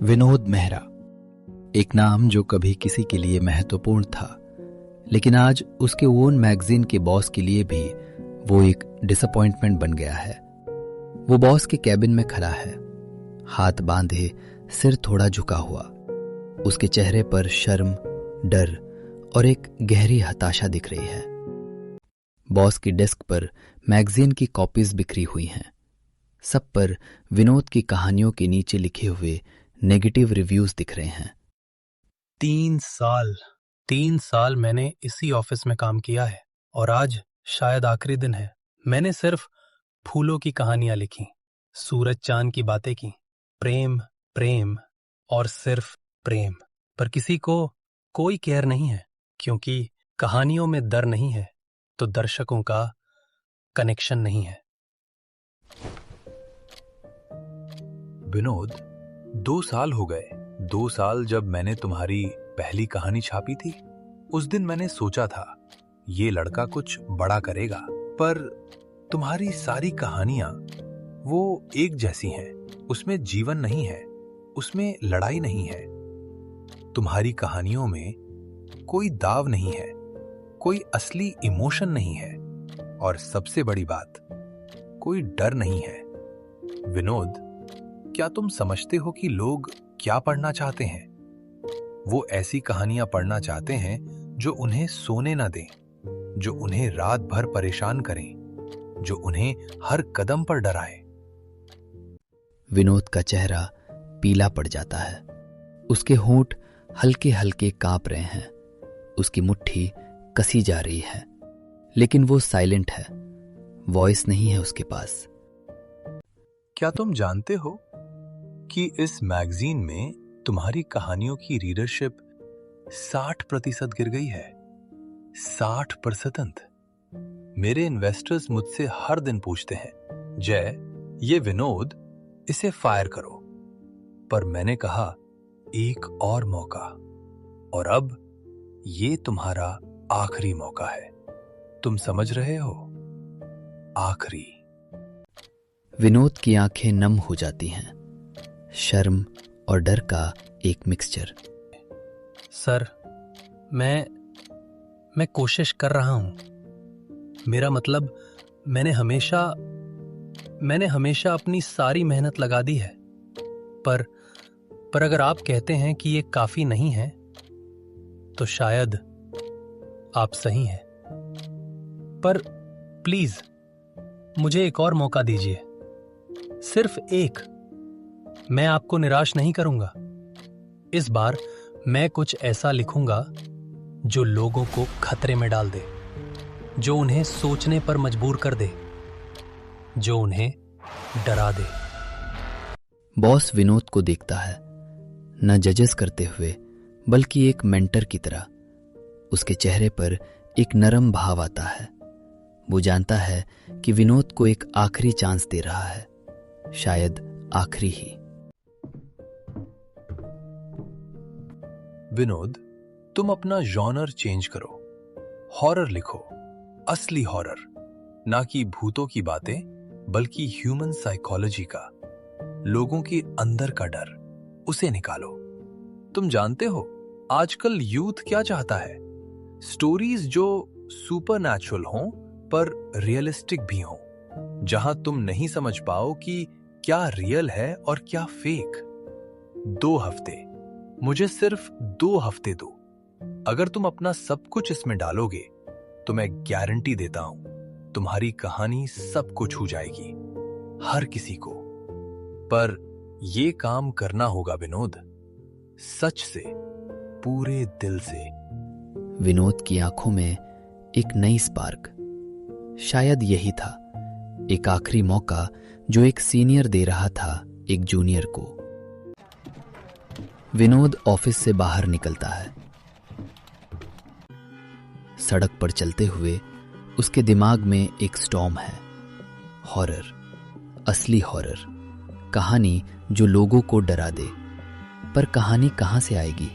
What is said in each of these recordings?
विनोद मेहरा, एक नाम जो कभी किसी के लिए महत्वपूर्ण था, लेकिन आज उसके ओन मैगजीन के बॉस के लिए भी वो एक डिसअपॉइंटमेंट बन गया है। वो बॉस के कैबिन में खड़ा है, हाथ बांधे, सिर थोड़ा झुका हुआ। उसके चेहरे पर शर्म, डर और एक गहरी हताशा दिख रही है। बॉस की डेस्क पर मैगजीन की कॉपीज बिखरी हुई हैं। सब पर विनोद की कहानियों के नीचे लिखे हुए नेगेटिव रिव्यूज दिख रहे हैं। 3 साल मैंने इसी ऑफिस में काम किया है और आज शायद आखिरी दिन है। मैंने सिर्फ फूलों की कहानियां लिखी, सूरज चांद की बातें की, प्रेम प्रेम और सिर्फ प्रेम। पर किसी को कोई केयर नहीं है, क्योंकि कहानियों में डर नहीं है तो दर्शकों का कनेक्शन नहीं है। विनोद, 2 साल हो गए। 2 साल जब मैंने तुम्हारी पहली कहानी छापी थी। उस दिन मैंने सोचा था ये लड़का कुछ बड़ा करेगा, पर तुम्हारी सारी कहानियां वो एक जैसी हैं। उसमें जीवन नहीं है, उसमें लड़ाई नहीं है। तुम्हारी कहानियों में कोई दाव नहीं है, कोई असली इमोशन नहीं है, और सबसे बड़ी बात, कोई डर नहीं है। विनोद, क्या तुम समझते हो कि लोग क्या पढ़ना चाहते हैं? वो ऐसी कहानियां पढ़ना चाहते हैं जो उन्हें सोने ना दें, जो उन्हें रात भर परेशान करें, जो उन्हें हर कदम पर डराए। विनोद का चेहरा पीला पड़ जाता है। उसके होंठ हल्के हल्के कांप रहे हैं। उसकी मुट्ठी कसी जा रही है, लेकिन वो साइलेंट है। वॉइस नहीं है उसके पास। क्या तुम जानते हो कि इस मैगजीन में तुम्हारी कहानियों की रीडरशिप 60% गिर गई है? 60%। मेरे इन्वेस्टर्स मुझसे हर दिन पूछते हैं, जय, ये विनोद, इसे फायर करो। पर मैंने कहा, एक और मौका, और अब ये तुम्हारा आखिरी मौका है। तुम समझ रहे हो? आखिरी। विनोद की आंखें नम हो जाती हैं। शर्म और डर का एक मिक्सचर। सर, मैं कोशिश कर रहा हूं। मेरा मतलब, मैंने हमेशा अपनी सारी मेहनत लगा दी है। पर अगर आप कहते हैं कि ये काफी नहीं है, तो शायद आप सही हैं। पर प्लीज मुझे एक और मौका दीजिए, सिर्फ एक। मैं आपको निराश नहीं करूंगा। इस बार मैं कुछ ऐसा लिखूंगा जो लोगों को खतरे में डाल दे, जो उन्हें सोचने पर मजबूर कर दे, जो उन्हें डरा दे। बॉस विनोद को देखता है, न जजेस करते हुए बल्कि एक मेंटर की तरह। उसके चेहरे पर एक नरम भाव आता है। वो जानता है कि विनोद को एक आखिरी चांस दे रहा है, शायद आखिरी ही। विनोद, तुम अपना जॉनर चेंज करो। हॉरर लिखो, असली हॉरर, ना कि भूतों की बातें, बल्कि ह्यूमन साइकोलॉजी का, लोगों के अंदर का डर, उसे निकालो। तुम जानते हो आजकल यूथ क्या चाहता है? स्टोरीज जो सुपरनैचुरल हों पर रियलिस्टिक भी हों, जहां तुम नहीं समझ पाओ कि क्या रियल है और क्या फेक। 2 हफ्ते, मुझे सिर्फ 2 हफ्ते दो। अगर तुम अपना सब कुछ इसमें डालोगे तो मैं गारंटी देता हूं तुम्हारी कहानी सबको छू जाएगी, हर किसी को। पर यह काम करना होगा विनोद, सच से, पूरे दिल से। विनोद की आंखों में एक नई स्पार्क। शायद यही था एक आखिरी मौका जो एक सीनियर दे रहा था एक जूनियर को। विनोद ऑफिस से बाहर निकलता है। सड़क पर चलते हुए उसके दिमाग में एक स्टॉर्म है। हॉरर, असली हॉरर, कहानी जो लोगों को डरा दे। पर कहानी कहां से आएगी?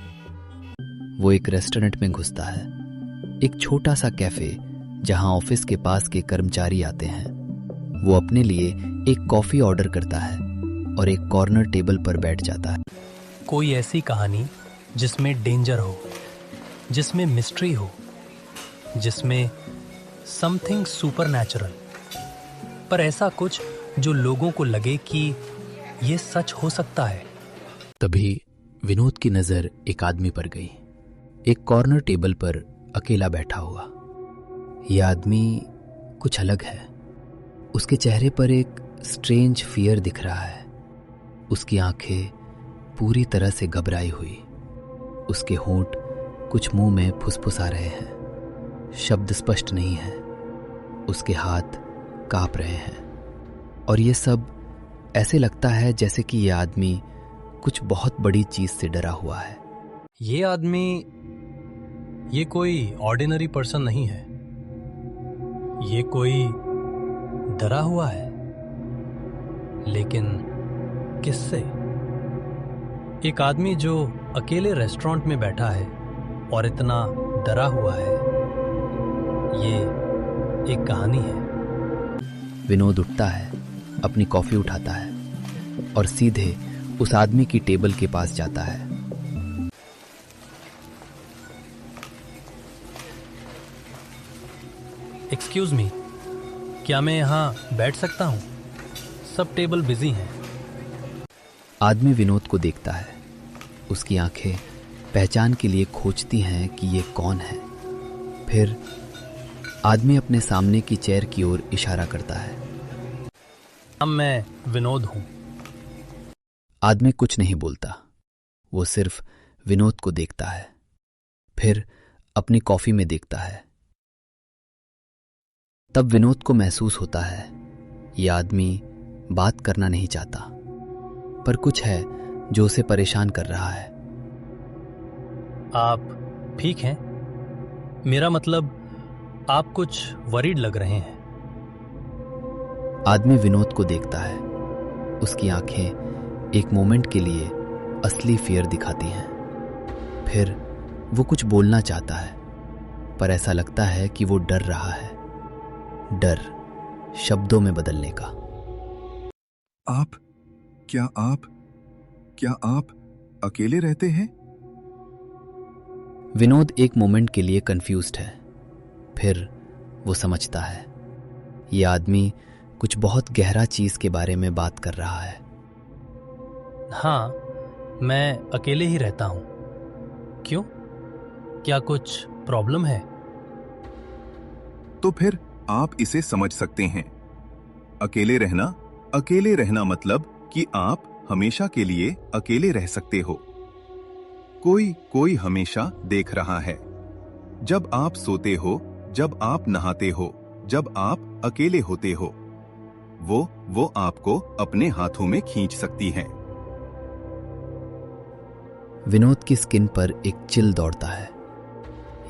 वो एक रेस्टोरेंट में घुसता है, एक छोटा सा कैफे जहां ऑफिस के पास के कर्मचारी आते हैं। वो अपने लिए एक कॉफी ऑर्डर करता है और एक कॉर्नर टेबल पर बैठ जाता है। कोई ऐसी कहानी जिसमें डेंजर हो, जिसमें मिस्ट्री हो, जिसमें समथिंग सुपरनैचुरल, पर ऐसा कुछ जो लोगों को लगे कि ये सच हो सकता है। तभी विनोद की नजर एक आदमी पर गई, एक कॉर्नर टेबल पर अकेला बैठा हुआ। यह आदमी कुछ अलग है। उसके चेहरे पर एक स्ट्रेंज फियर दिख रहा है। उसकी आंखें पूरी तरह से घबराई हुई। उसके होंठ कुछ मुंह में फुसफुसा रहे हैं। शब्द स्पष्ट नहीं है। उसके हाथ कांप रहे हैं और ये सब ऐसे लगता है जैसे कि यह आदमी कुछ बहुत बड़ी चीज से डरा हुआ है। ये आदमी, ये कोई ऑर्डिनरी पर्सन नहीं है। ये कोई डरा हुआ है, लेकिन किससे? एक आदमी जो अकेले रेस्टोरेंट में बैठा है और इतना डरा हुआ है, ये एक कहानी है। विनोद उठता है, अपनी कॉफी उठाता है और सीधे उस आदमी की टेबल के पास जाता है। एक्सक्यूज मी, क्या मैं यहाँ बैठ सकता हूँ? सब टेबल बिजी हैं। आदमी विनोद को देखता है। उसकी आंखें पहचान के लिए खोजती हैं कि ये कौन है। फिर आदमी अपने सामने की चेयर की ओर इशारा करता है। मैं विनोद हूँ। आदमी कुछ नहीं बोलता। वो सिर्फ विनोद को देखता है, फिर अपनी कॉफी में देखता है। तब विनोद को महसूस होता है ये आदमी बात करना नहीं चाहता, पर कुछ है जो उसे परेशान कर रहा है। आप ठीक हैं? मेरा मतलब, आप कुछ वरीड लग रहे हैं। आदमी विनोद को देखता है। उसकी आंखें एक मोमेंट के लिए असली फियर दिखाती हैं। फिर वो कुछ बोलना चाहता है, पर ऐसा लगता है कि वो डर रहा है। डर शब्दों में बदलने का। क्या आप अकेले रहते हैं? विनोद एक मोमेंट के लिए कंफ्यूज्ड है। फिर वो समझता है ये आदमी कुछ बहुत गहरा चीज के बारे में बात कर रहा है। हाँ, मैं अकेले ही रहता हूँ। क्यों? क्या कुछ प्रॉब्लम है? तो फिर आप इसे समझ सकते हैं। अकेले रहना मतलब कि आप हमेशा के लिए अकेले रह सकते हो। कोई हमेशा देख रहा है। जब आप सोते हो, जब आप नहाते हो, जब आप अकेले होते हो, वो आपको अपने हाथों में खींच सकती है। विनोद की स्किन पर एक चिल दौड़ता है।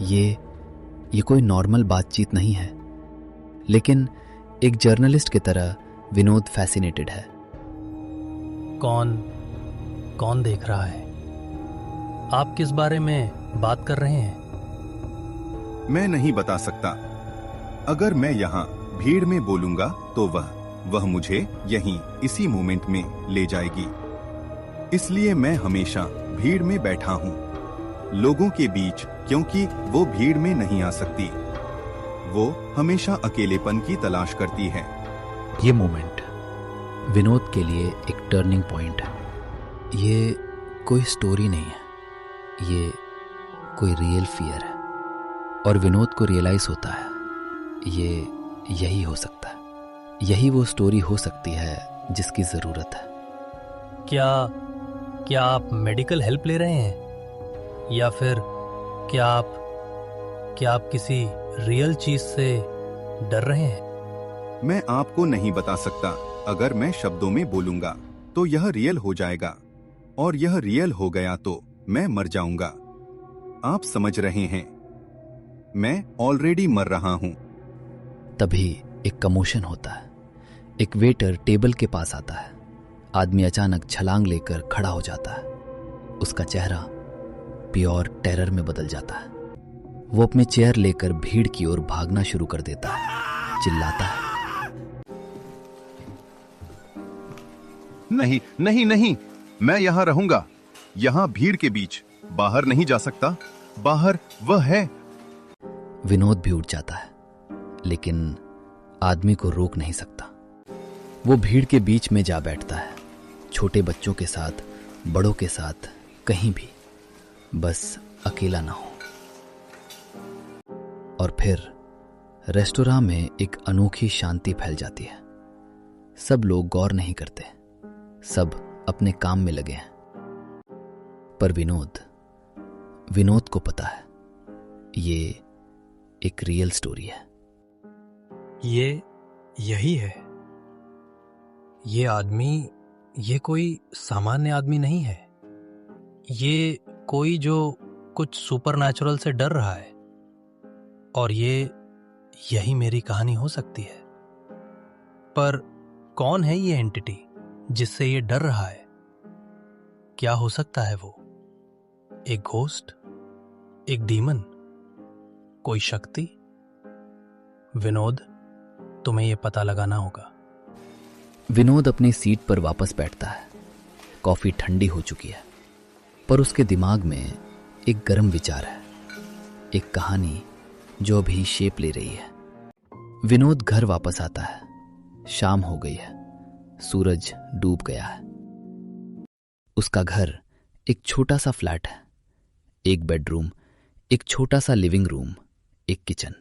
ये कोई नॉर्मल बातचीत नहीं है, लेकिन एक जर्नलिस्ट की तरह विनोद फैसिनेटेड है। कौन देख रहा है? आप किस बारे में बात कर रहे हैं? मैं नहीं बता सकता। अगर मैं यहाँ भीड़ में बोलूंगा तो वह मुझे यहीं इसी मोमेंट में ले जाएगी। इसलिए मैं हमेशा भीड़ में बैठा हूँ, लोगों के बीच, क्योंकि वो भीड़ में नहीं आ सकती। वो हमेशा अकेलेपन की तलाश करती है। ये मोमेंट विनोद के लिए एक टर्निंग पॉइंट है। ये कोई स्टोरी नहीं है, ये कोई रियल फियर है। और विनोद को रियलाइज होता है ये यही हो सकता है, यही वो स्टोरी हो सकती है जिसकी जरूरत है। क्या आप मेडिकल हेल्प ले रहे हैं, या फिर क्या आप किसी रियल चीज से डर रहे हैं? मैं आपको नहीं बता सकता। अगर मैं शब्दों में बोलूंगा तो यह रियल हो जाएगा, और यह रियल हो गया तो मैं मर जाऊंगा। आप समझ रहे हैं? मैं ऑलरेडी मर रहा हूं। तभी एक कमोशन होता है। एक वेटर टेबल के पास आता है। आदमी अचानक छलांग लेकर खड़ा हो जाता है। उसका चेहरा प्योर टेरर में बदल जाता है। वो अपनी चेयर लेकर भीड़ की ओर भागना शुरू कर देता है, चिल्लाता है, नहीं, मैं यहाँ रहूंगा। यहाँ भीड़ के बीच, बाहर नहीं जा सकता, बाहर वह है। विनोद भी उठ जाता है, लेकिन आदमी को रोक नहीं सकता। वो भीड़ के बीच में जा बैठता है, छोटे बच्चों के साथ, बड़ों के साथ, कहीं भी, बस अकेला ना हो। और फिर रेस्टोरेंट में एक अनोखी शांति फैल जाती है। सब लोग गौर नहीं करते, सब अपने काम में लगे हैं। पर विनोद को पता है, ये एक रियल स्टोरी है। ये यही है। ये आदमी, ये कोई सामान्य आदमी नहीं है। ये कोई जो कुछ सुपरनैचुरल से डर रहा है। और यही मेरी कहानी हो सकती है। पर कौन है ये एंटिटी जिससे ये डर रहा है? क्या हो सकता है वो? एक घोस्ट, एक डीमन, कोई शक्ति? विनोद, तुम्हें ये पता लगाना होगा। विनोद अपनी सीट पर वापस बैठता है। कॉफी ठंडी हो चुकी है, पर उसके दिमाग में एक गर्म विचार है, एक कहानी जो अभी शेप ले रही है। विनोद घर वापस आता है। शाम हो गई है, सूरज डूब गया है। उसका घर एक छोटा सा फ्लैट है, एक बेडरूम, एक छोटा सा लिविंग रूम, एक किचन।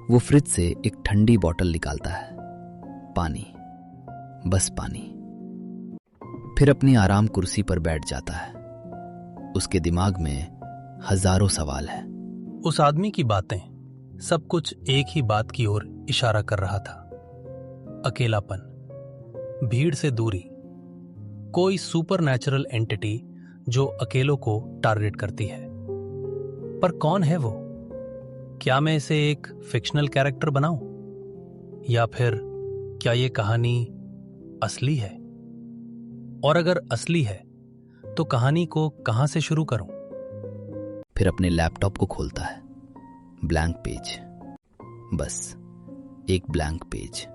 वो फ्रिज से एक ठंडी बोतल निकालता है, पानी, बस पानी। फिर अपनी आराम कुर्सी पर बैठ जाता है। उसके दिमाग में हजारों सवाल हैं। उस आदमी की बातें, सब कुछ एक ही बात की ओर इशारा कर रहा था। अकेलापन, भीड़ से दूरी, कोई सुपरनैचुरल एंटिटी जो अकेलों को टारगेट करती है। पर कौन है वो? क्या मैं इसे एक फिक्शनल कैरेक्टर बनाऊं? या फिर क्या ये कहानी असली है? और अगर असली है तो कहानी को कहां से शुरू करूं? फिर अपने लैपटॉप को खोलता है। ब्लैंक पेज, बस एक ब्लैंक पेज।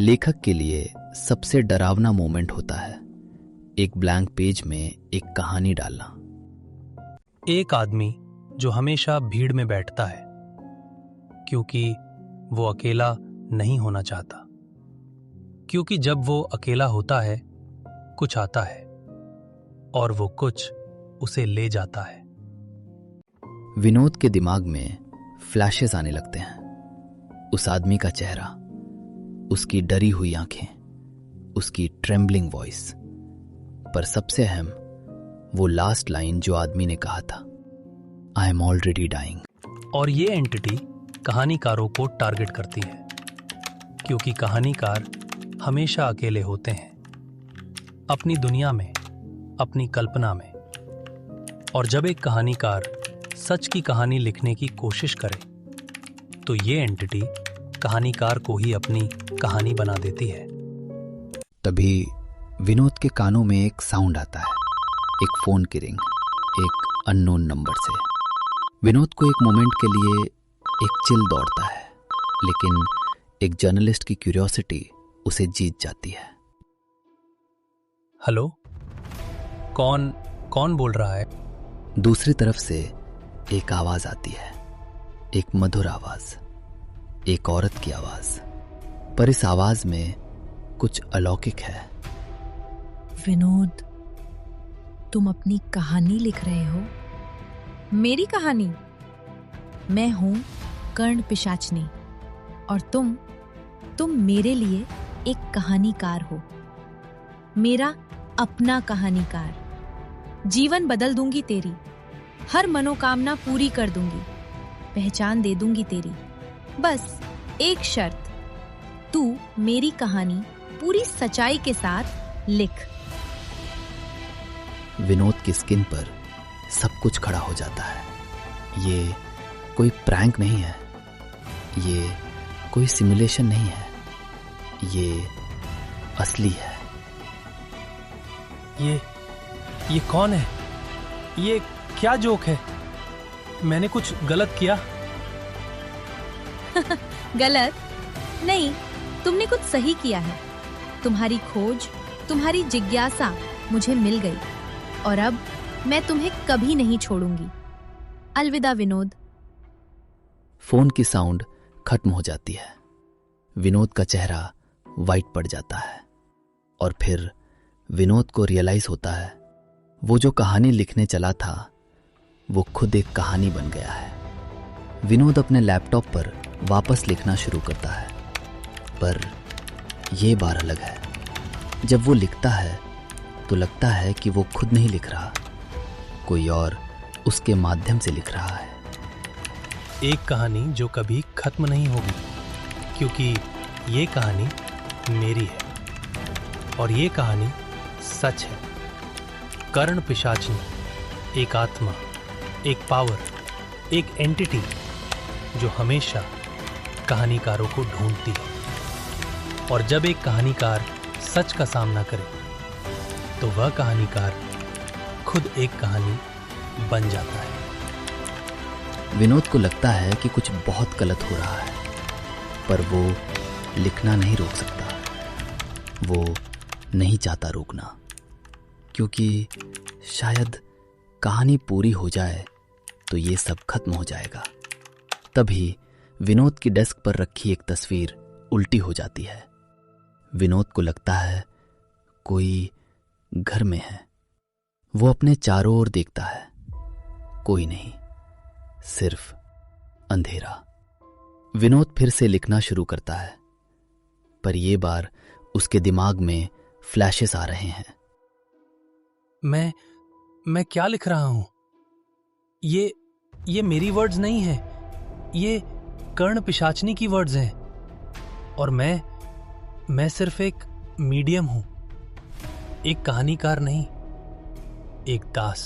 लेखक के लिए सबसे डरावना मोमेंट होता है एक ब्लैंक पेज में एक कहानी डालना। एक आदमी जो हमेशा भीड़ में बैठता है क्योंकि वो अकेला नहीं होना चाहता, क्योंकि जब वो अकेला होता है कुछ आता है और वो कुछ उसे ले जाता है। विनोद के दिमाग में फ्लैशेस आने लगते हैं। उस आदमी का चेहरा, उसकी डरी हुई आंखें, उसकी ट्रेम्बलिंग वॉइस, पर सबसे अहम वो लास्ट लाइन जो आदमी ने कहा था, आई एम ऑलरेडी डाइंग। और ये एंटिटी कहानीकारों को टारगेट करती है क्योंकि कहानीकार हमेशा अकेले होते हैं, अपनी दुनिया में, अपनी कल्पना में। और जब एक कहानीकार सच की कहानी लिखने की कोशिश करे तो ये एंटिटी कहानीकार को ही अपनी कहानी बना देती है। तभी विनोद के कानों में एक साउंड आता है, एक फोन की रिंग, एक अननोन नंबर से। विनोद को एक मोमेंट के लिए एक चिल दौड़ता है, लेकिन एक जर्नलिस्ट की क्यूरियोसिटी उसे जीत जाती है। हेलो, कौन बोल रहा है? दूसरी तरफ से एक आवाज आती है, एक मधुर आवाज, एक औरत की आवाज। पर इस आवाज में कुछ अलौकिक है। विनोद, तुम अपनी कहानी लिख रहे हो? मेरी कहानी? मैं हूं कर्ण पिशाचनी और तुम मेरे लिए एक कहानीकार हो, मेरा अपना कहानीकार। जीवन बदल दूंगी तेरी, हर मनोकामना पूरी कर दूंगी, पहचान दे दूंगी तेरी। बस एक शर्त, तू मेरी कहानी पूरी सच्चाई के साथ लिख। विनोद की स्किन पर सब कुछ खड़ा हो जाता है। ये कोई प्रैंक नहीं है, ये कोई सिमुलेशन नहीं है, ये असली है। ये कौन है? ये क्या जोक है? मैंने कुछ गलत किया? गलत नहीं, तुमने कुछ सही किया है। तुम्हारी खोज, तुम्हारी जिज्ञासा मुझे मिल गई। और अब मैं तुम्हें कभी नहीं छोड़ूंगी। अलविदा विनोद। फोन की साउंड खत्म हो जाती है। विनोद का चेहरा वाइट पड़ जाता है और फिर विनोद को रियलाइज होता है वो जो कहानी लिखने चला था वो खुद एक कहानी बन गया है। विनोद अपने लैपटॉप पर वापस लिखना शुरू करता है, पर यह बार अलग है। जब वो लिखता है तो लगता है कि वो खुद नहीं लिख रहा, कोई और उसके माध्यम से लिख रहा है। एक कहानी जो कभी खत्म नहीं होगी, क्योंकि ये कहानी मेरी है और ये कहानी सच है। कर्ण पिशाचिनी एक आत्मा, एक पावर, एक एंटिटी जो हमेशा कहानीकारों को ढूंढती है। और जब एक कहानीकार सच का सामना करे तो वह कहानीकार खुद एक कहानी बन जाता है। विनोद को लगता है कि कुछ बहुत गलत हो रहा है, पर वो लिखना नहीं रोक सकता। वो नहीं चाहता रोकना, क्योंकि शायद कहानी पूरी हो जाए तो ये सब खत्म हो जाएगा। तभी विनोद की डेस्क पर रखी एक तस्वीर उल्टी हो जाती है। विनोद को लगता है कोई घर में है। वो अपने चारों ओर देखता है, कोई नहीं, सिर्फ अंधेरा। विनोद फिर से लिखना शुरू करता है, पर यह बार उसके दिमाग में फ्लैशेस आ रहे हैं। मैं क्या लिख रहा हूं? ये मेरी वर्ड्स नहीं है, ये कर्ण पिशाचिनी की वर्ड्स हैं। और मैं सिर्फ एक मीडियम हूं, एक कहानीकार नहीं, एक दास,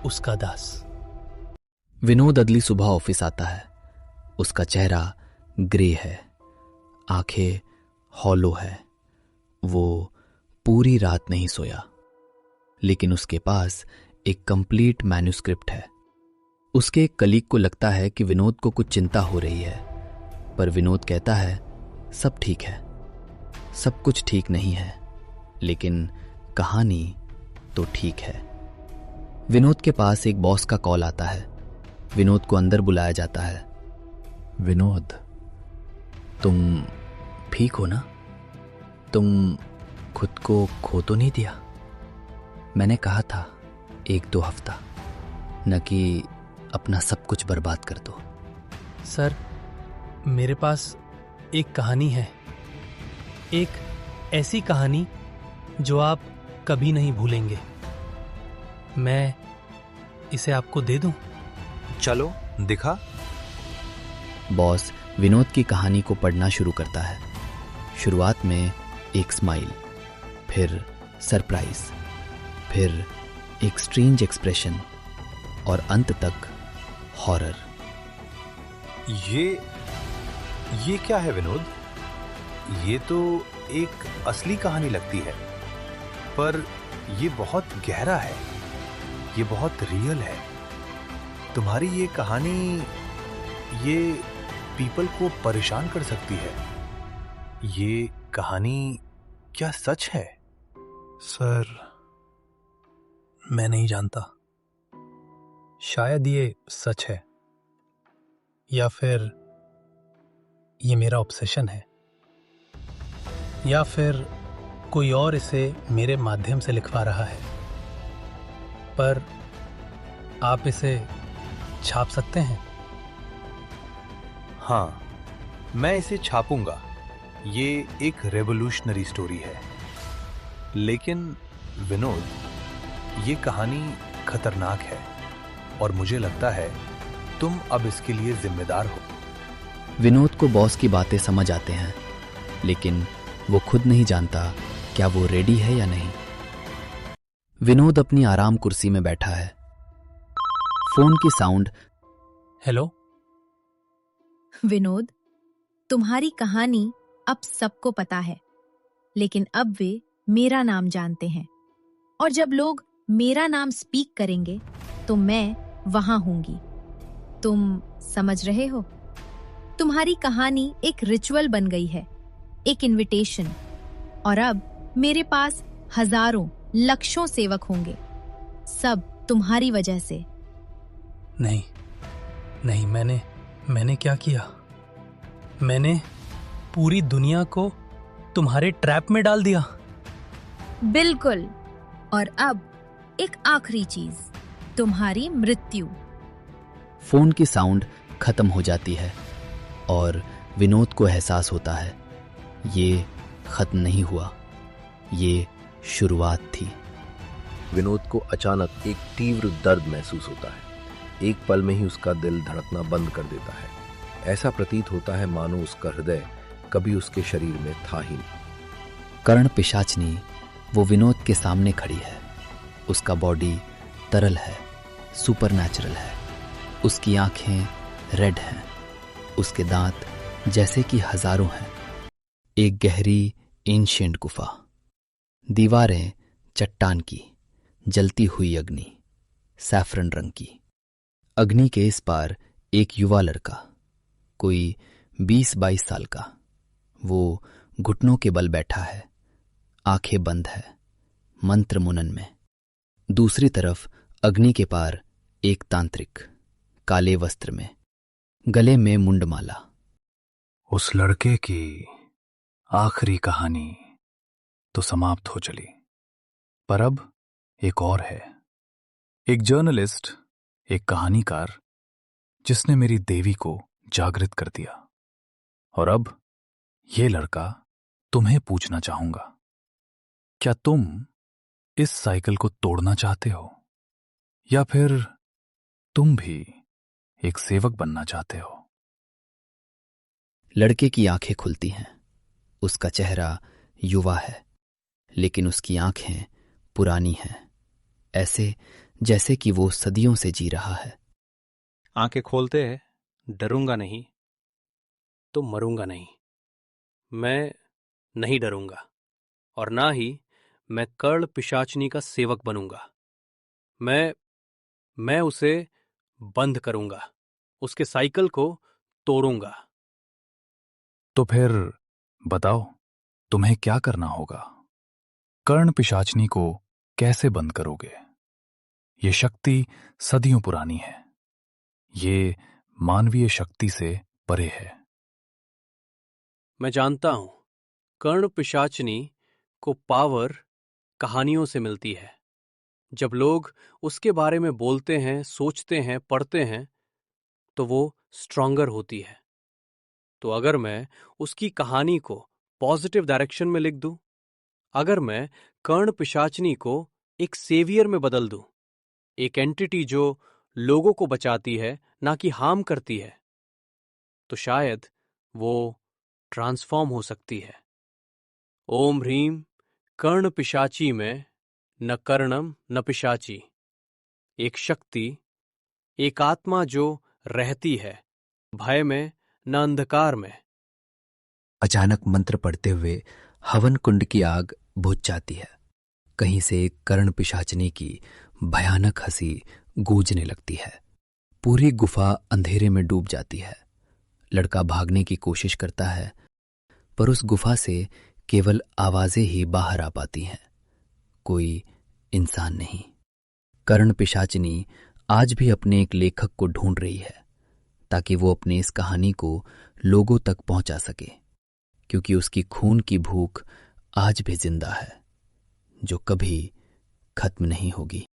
उसका दास। विनोद अगली सुबह ऑफिस आता है। उसका चेहरा ग्रे है, आंखें हॉलो है। वो पूरी रात नहीं सोया, लेकिन उसके पास एक कंप्लीट मैन्युस्क्रिप्ट है। उसके एक कलीग को लगता है कि विनोद को कुछ चिंता हो रही है, पर विनोद कहता है सब ठीक है। सब कुछ ठीक नहीं है, लेकिन कहानी तो ठीक है। विनोद के पास एक बॉस का कॉल आता है। विनोद को अंदर बुलाया जाता है। विनोद, तुम ठीक हो ना? तुम खुद को खो तो नहीं दिया? मैंने कहा था 1-2 हफ्ता, न कि अपना सब कुछ बर्बाद कर दो। सर, मेरे पास एक कहानी है, एक ऐसी कहानी जो आप कभी नहीं भूलेंगे। मैं इसे आपको दे दूं? चलो दिखा। बॉस विनोद की कहानी को पढ़ना शुरू करता है। शुरुआत में एक स्माइल, फिर सरप्राइज, फिर एक स्ट्रेंज एक्सप्रेशन और अंत तक हॉरर। ये क्या है विनोद? ये तो एक असली कहानी लगती है, पर ये बहुत गहरा है, ये बहुत रियल है। तुम्हारी ये कहानी ये पीपल को परेशान कर सकती है। ये कहानी क्या सच है? सर, मैं नहीं जानता। शायद ये सच है, या फिर ये मेरा ऑब्सेशन है, या फिर कोई और इसे मेरे माध्यम से लिखवा रहा है। पर आप इसे छाप सकते हैं? हाँ, मैं इसे छापूंगा। ये एक रेवोल्यूशनरी स्टोरी है। लेकिन विनोद, ये कहानी खतरनाक है और मुझे लगता है तुम अब इसके लिए जिम्मेदार हो। विनोद को बॉस की बातें समझ आते हैं, लेकिन वो खुद नहीं जानता क्या वो रेडी है या नहीं। विनोद अपनी आराम कुर्सी में बैठा है। फोन की साउंड। हेलो विनोद, तुम्हारी कहानी अब सबको पता है, लेकिन अब वे मेरा नाम जानते हैं। और जब लोग मेरा नाम स्पीक करेंगे तो मैं वहां होंगी। तुम समझ रहे हो? तुम्हारी कहानी एक रिचुअल बन गई है, एक इनविटेशन। और अब मेरे पास हजारों लक्षों सेवक होंगे, सब तुम्हारी वजह से। नहीं नहीं, मैंने क्या किया? मैंने पूरी दुनिया को तुम्हारे ट्रैप में डाल दिया। बिल्कुल। और अब एक आखिरी चीज, तुम्हारी मृत्यु। फोन की साउंड खत्म हो जाती है और विनोद को एहसास होता है ये खत्म नहीं हुआ, ये शुरुआत थी। विनोद को अचानक एक तीव्र दर्द महसूस होता है। एक पल में ही उसका दिल धड़कना बंद कर देता है। ऐसा प्रतीत होता है मानो उसका हृदय कभी उसके शरीर में था ही नहीं। कर्ण पिशाचनी वो विनोद के सामने खड़ी है। उसका बॉडी तरल है, सुपरनैचुरल है। उसकी आंखें रेड हैं, उसके दांत जैसे कि हजारों हैं। एक गहरी एंशिएंट गुफा, दीवारें चट्टान की, जलती हुई अग्नि, सैफरन रंग की। अग्नि के इस पार एक युवा लड़का, कोई 20-22 साल का। वो घुटनों के बल बैठा है, आंखें बंद है, मंत्र मुनन में। दूसरी तरफ अग्नि के पार एक तांत्रिक, काले वस्त्र में, गले में मुंडमाला। उस लड़के की आखिरी कहानी तो समाप्त हो चली, पर अब एक और है। एक जर्नलिस्ट, एक कहानीकार, जिसने मेरी देवी को जागृत कर दिया। और अब ये लड़का तुम्हें पूछना चाहूंगा, क्या तुम इस साइकिल को तोड़ना चाहते हो, या फिर तुम भी एक सेवक बनना चाहते हो? लड़के की आंखें खुलती हैं। उसका चेहरा युवा है, लेकिन उसकी आंखें पुरानी हैं, ऐसे जैसे कि वो सदियों से जी रहा है। आंखें खोलते हैं, डरूंगा नहीं तो मरूंगा नहीं। मैं नहीं डरूंगा, और ना ही मैं कर्ण पिशाचनी का सेवक बनूंगा। मैं उसे बंद करूंगा, उसके साइकिल को तोड़ूंगा। तो फिर बताओ, तुम्हें क्या करना होगा? कर्ण पिशाचनी को कैसे बंद करोगे? ये शक्ति सदियों पुरानी है, ये मानवीय शक्ति से परे है। मैं जानता हूं, कर्ण पिशाचनी को पावर कहानियों से मिलती है। जब लोग उसके बारे में बोलते हैं, सोचते हैं, पढ़ते हैं, तो वो स्ट्रॉन्गर होती है। तो अगर मैं उसकी कहानी को पॉजिटिव डायरेक्शन में लिख दूं, अगर मैं कर्ण पिशाचनी को एक सेवियर में बदल दूं, एक एंटिटी जो लोगों को बचाती है, ना कि हार्म करती है, तो शायद वो ट्रांसफॉर्म हो सकती है। ओम ह्रीम कर्ण पिशाची में न कर्णम न पिशाची। एक शक्ति, एक आत्मा जो रहती है भय में न अंधकार में। अचानक मंत्र पढ़ते हुए हवन कुंड की आग बुझ जाती है। कहीं से एक कर्ण पिशाचनी की भयानक हंसी गूंजने लगती है। पूरी गुफा अंधेरे में डूब जाती है। लड़का भागने की कोशिश करता है, पर उस गुफा से केवल आवाजें ही बाहर आ पाती हैं, कोई इंसान नहीं। कर्ण पिशाचनी आज भी अपने एक लेखक को ढूंढ रही है, ताकि वो अपनी इस कहानी को लोगों तक पहुंचा सके, क्योंकि उसकी खून की भूख आज भी जिंदा है, जो कभी खत्म नहीं होगी।